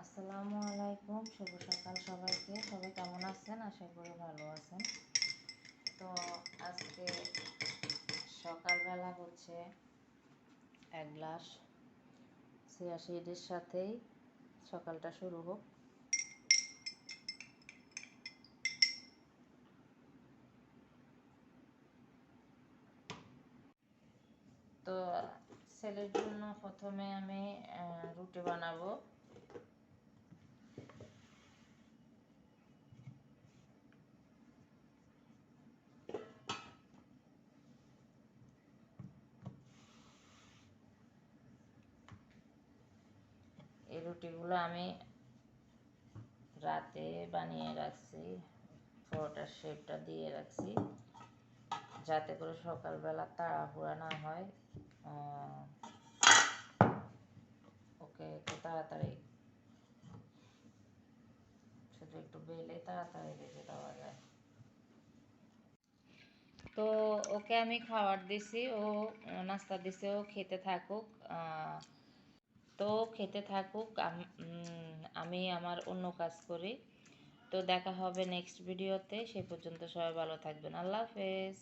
আসসালামু আলাইকুম, শুভ সকাল সবাইকে। সবাই কেমন আছেন? আশা করি ভালো আছেন। তো আজকে সকালবেলা হচ্ছে এক গ্লাস চিয়া সিডের সাথেই সকালটা শুরু হোক। তো ছেলের জন্য প্রথমে আমি রুটি বানাবো। এই রুটিগুলো আমি রাতে বানিয়ে রাখছি, পরোটার শেপটা দিয়ে রাখছি যাতে করে সকালবেলা তাড়াহুড়া না হয়। ওকে একটু তাড়াতাড়ি শুধু একটু বেলে তাড়াতাড়ি ভেজে দেওয়া যায়। তো ওকে আমি খাবার দিছি, ও নাস্তা দিছে, ও খেতে থাকুক। তো খেতে থাকুক, আমি আমার অন্য কাজ করি। তো দেখা হবে নেক্সট ভিডিওতে। সে পর্যন্ত সবাই ভালো থাকবেন। আল্লাহ হাফেজ।